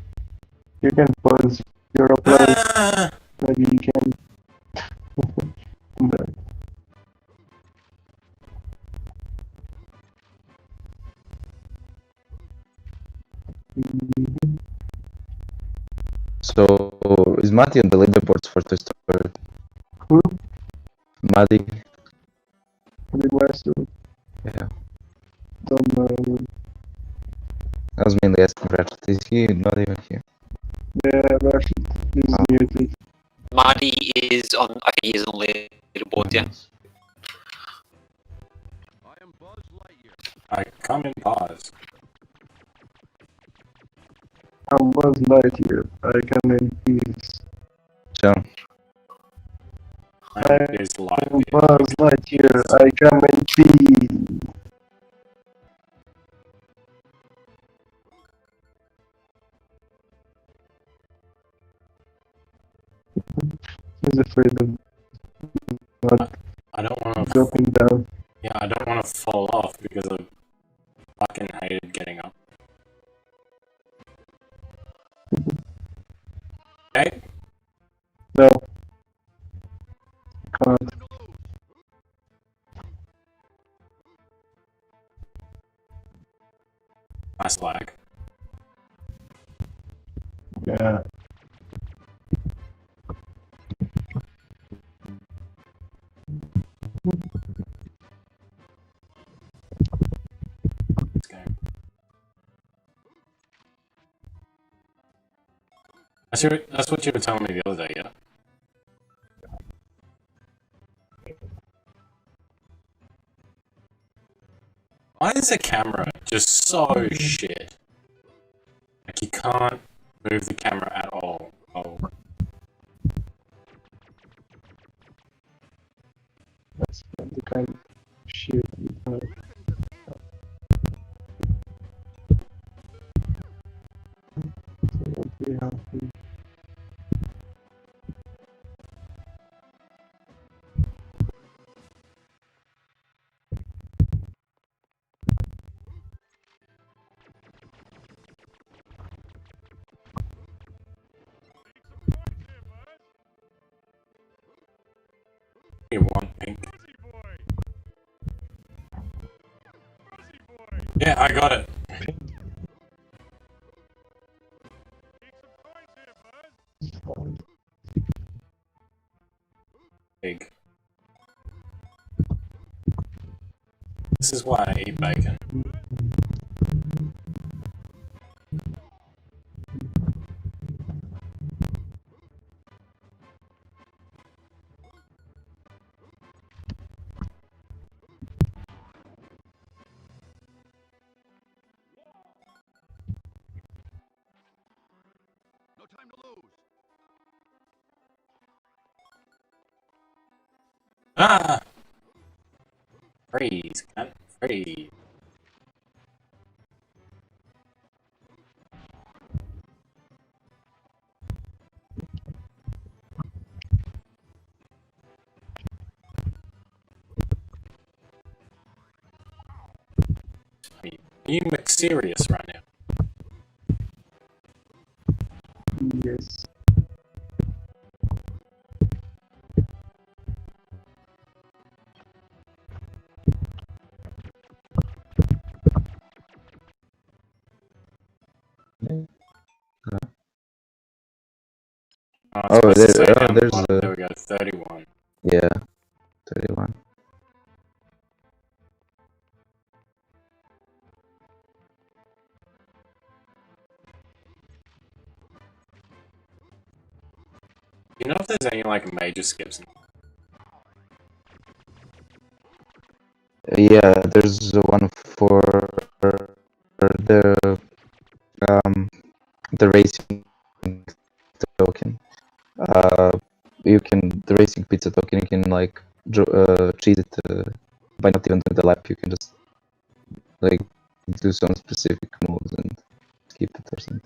E: you can pause your upload, maybe you can. But,
C: So is Mati on the leaderboards for Toy Story?
E: Who?
C: Mati.
E: the rest of
C: Yeah.
E: don't know.
C: I was mainly asking Ratchet. Is he not even here?
E: Yeah, Rashid is muted.
B: Marty is on. I think he is on the leaderboard. Yeah.
D: I am Buzz Lightyear.
A: I come in pause.
E: I'm Buzz Lightyear. I come in peace.
C: John.
A: I'm is
E: I'm
A: live.
E: Buzz Lightyear. I come in peace. He's afraid of not
A: I don't want to.
E: dropping down.
A: Yeah, I don't want to fall off because I fucking hated getting up. Okay.
E: No. Can't.
A: Nice lag.
E: Yeah.
A: This game. That's what you were telling me the other day, yeah? Why is the camera just so shit? Like you can't move the camera at all. Oh.
E: That's the kind of shit you have. So be happy.
A: You want pink? Yeah, I got it. Pig. This is why I eat bacon.
D: No time to lose.
A: Ah! Freeze, cunt. Freeze. Are you serious right now?
E: Yes.
A: It's supposed to say down the
C: there's
A: bottom. There we go, 31.
C: yeah, 31.
A: You know if there's any like major skips?
C: Yeah, there's one for the um the racing token. You can the racing pizza token. You can like cheat it by not even doing the lap. You can just like do some specific moves and skip it or something.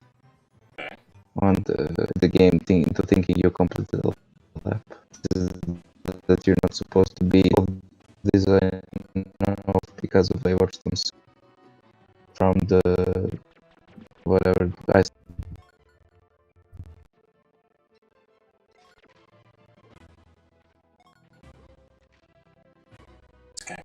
A: Okay.
C: On the game into thinking you completed the lap. That you're not supposed to be design because of I watched them from the whatever I
A: Okay.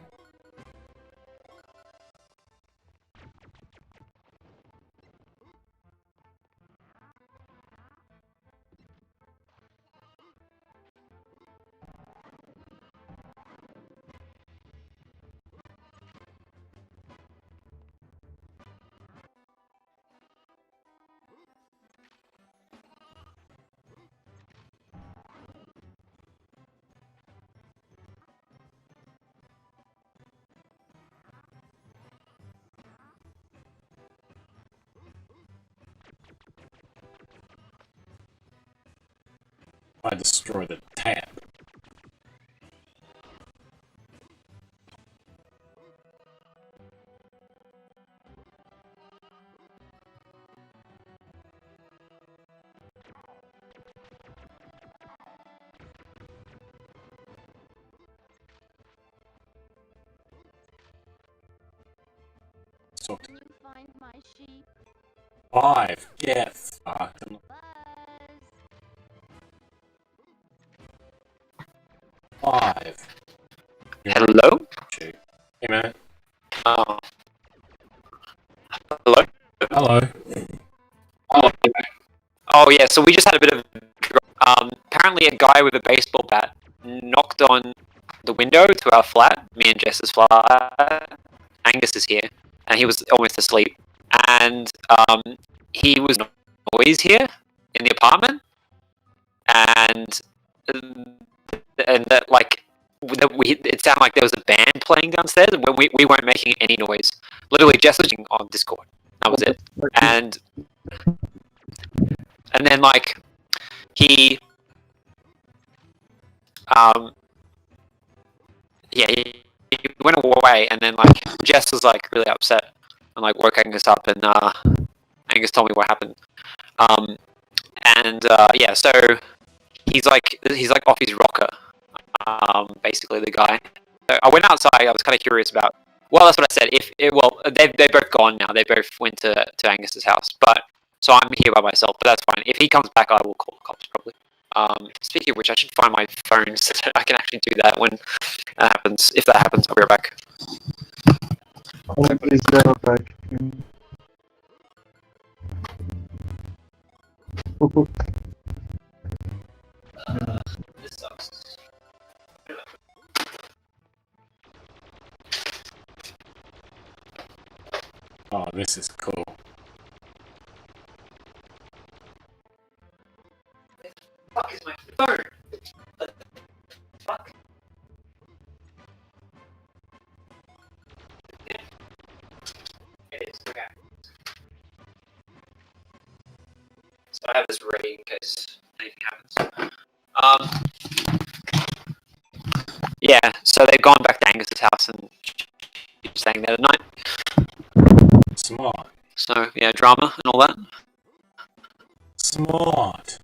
A: I destroy the tab. So,
F: Can you find my sheep?
A: 5. Get fucked.
F: Buzz.
A: 5.
B: Hello?
A: Shoot. Hey man.
B: Oh. Hello?
A: Hello.
B: Oh yeah, so we just had a bit of apparently a guy with a baseball bat knocked on the window to our flat, me and Jess's flat. Angus is here, and he was almost asleep. And he was always here in the apartment, and that like it sounded like there was a band playing downstairs, and we weren't making any noise. Literally, Jess was on Discord. That was it. And then like he he went away, and then like Jess was like really upset and like woke Angus up, and Angus told me what happened. Yeah, so he's like off his rocker, basically the guy. So I went outside. I was kind of curious about. Well, that's what I said. They're both gone now. They both went to Angus's house, but so I'm here by myself. But that's fine. If he comes back, I will call the cops probably. Speaking of which, I should find my phone so that I can actually do that when that happens. If that happens, I'll be right back.
E: Please go back.
B: This sucks.
A: Oh, this is cool.
B: Fuck is my phone? What the fuck? Yeah. It is, okay. So I have this ready in case anything happens. Yeah, so they've gone back to Angus's house and she's staying there tonight.
A: Smart.
B: So yeah, drama and all that.
A: Smart.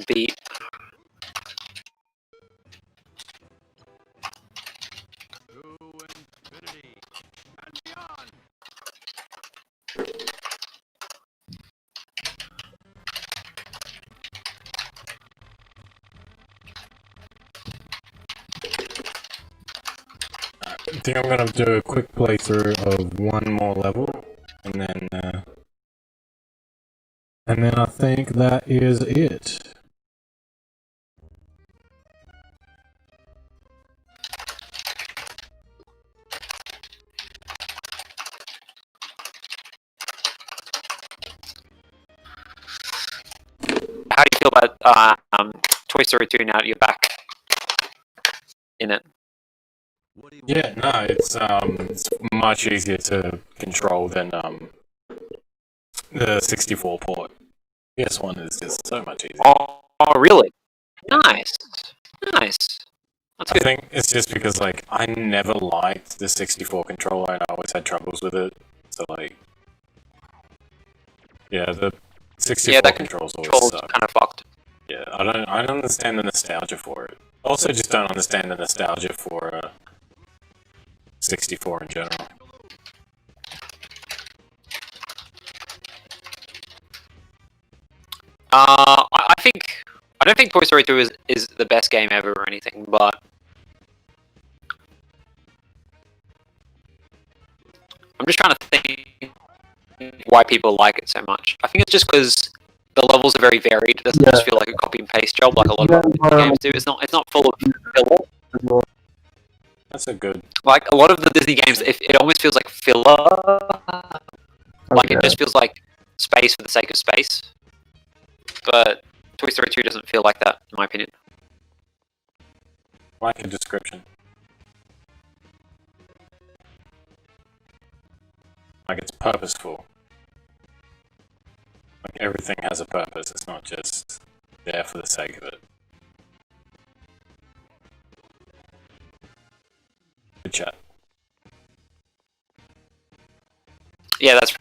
B: Beat.
D: To infinity and beyond.
A: I think I'm gonna do a quick playthrough of one more level, and then I think that is it.
B: How do you feel about Toy Story 2 now that you're back in it?
A: Yeah, no, it's much easier to control than the 64 port. PS1 is just so much easier.
B: Oh, really? Nice. Nice. That's
A: I
B: good.
A: think it's just because like I never liked the 64 controller and I always had troubles with it. So like, yeah, the 64
B: Yeah, that
A: controls always
B: Control's
A: suck.
B: kind of fucked.
A: Yeah, I don't understand the nostalgia for it. Also, just don't understand the nostalgia for 64 in general.
B: I don't think Toy Story 2 is the best game ever or anything, but I'm just trying to think why people like it so much. I think it's just because the levels are very varied. It doesn't just feel like a copy and paste job like a lot of other games do. It's not full of filler.
A: That's a good.
B: Like a lot of the Disney games, it almost feels like filler. Like it just feels like space for the sake of space. But Toy Story 2 doesn't feel like that, in my opinion.
A: Like a description. Like it's purposeful. Like everything has a purpose, it's not just there for the sake of it. Good chat.
B: Yeah, that's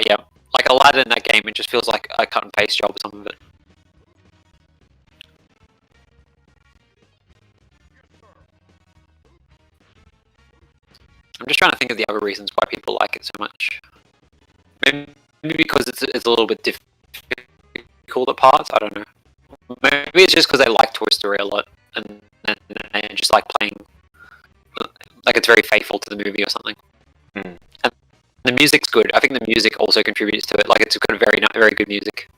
B: yeah. Like Aladdin in that game, it just feels like a cut and paste job of some of it. I'm just trying to think of the other reasons why people like it so much. Maybe because it's a little bit difficult at parts. I don't know. Maybe it's just because I like Toy Story a lot, and I just like playing. Like it's very faithful to the movie or something.
A: Hmm.
B: And the music's good. I think the music also contributes to it. Like it's got very good music.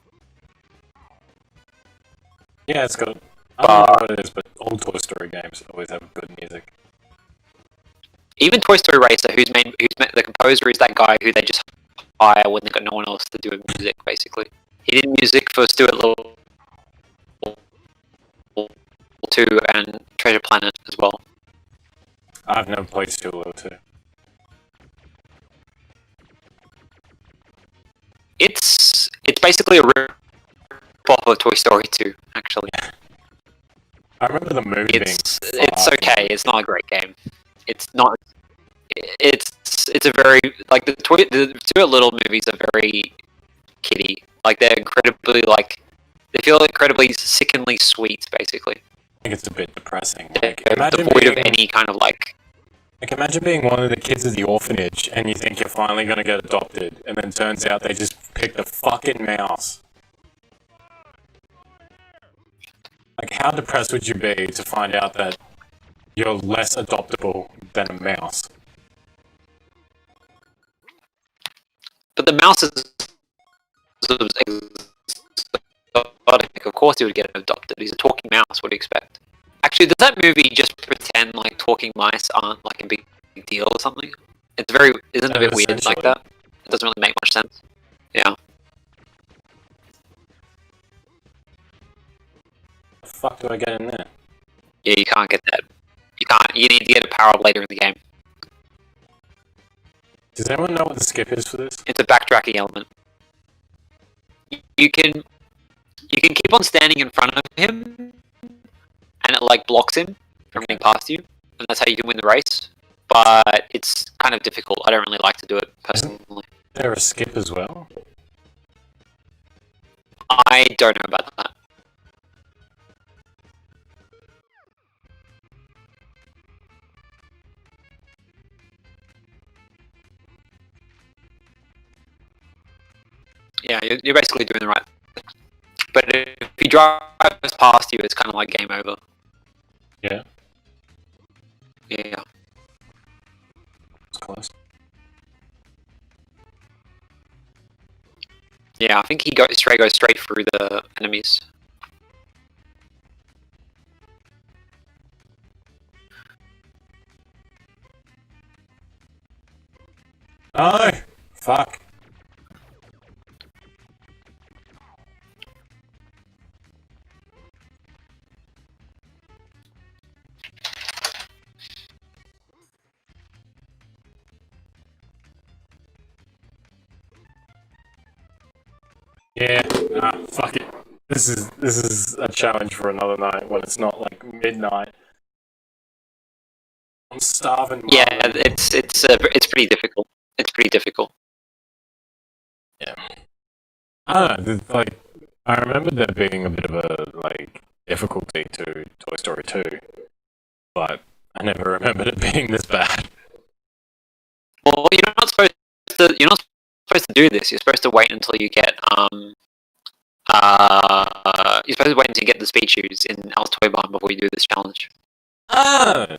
A: Yeah, it's got. I don't know what it is, but all Toy Story games always have good music.
B: Even Toy Story Racer, the composer is that guy who they just hire when they got no one else to do music. Basically, he did music for Stuart Little 2 and Treasure Planet as well.
A: I've never played Stuart Little 2.
B: It's basically a rip-off of Toy Story 2, actually.
A: I remember the movie
B: It's
A: being.
B: okay. It's not a great game. It's not. It's a very like the Stuart Little movies are very kiddie. Like they're incredibly they feel incredibly sickeningly sweet. Basically,
A: I think it's a bit depressing.
B: they're
A: Like, imagine
B: devoid of
A: being,
B: any kind of like.
A: like imagine being one of the kids at the orphanage and you think you're finally gonna get adopted, and then turns out they just picked a fucking mouse. Like, how depressed would you be to find out that you're less adoptable than a mouse?
B: But the mouse is exotic. Of course, he would get adopted. He's a talking mouse. What do you expect? Actually, does that movie just pretend like talking mice aren't like a big deal or something? It's very, isn't it a bit weird like
A: Essentially.
B: that? It doesn't really make much sense. Yeah.
A: The fuck do I get in there?
B: Yeah, you can't get that. You can't. You need to get a power up later in the game.
A: Does anyone know what the skip is for this?
B: It's a backtracking element. You can keep on standing in front of him, and it like blocks him from getting past you, and that's how you can win the race. But it's kind of difficult. I don't really like to do it personally.
A: Is there a skip as well?
B: I don't know about that. Yeah, you're basically doing the right thing. But if he drives past you, it's kind of like game over.
A: Yeah,
B: Yeah.
A: it's close.
B: Yeah, I think he goes straight through the enemies.
A: Oh! Fuck. Yeah, fuck it. This is a challenge for another night when it's not like midnight. I'm starving.
B: Yeah,
A: Mum.
B: it's pretty difficult. It's pretty difficult.
A: Yeah. I don't know. Like, I remember there being a bit of a like difficulty to Toy Story 2, but I never remembered it being this bad.
B: Well, you're not supposed to do this. You're supposed to wait until you get you're supposed to wait until you get the speed shoes in Alice Toy Barn before you do this challenge.
A: Ah,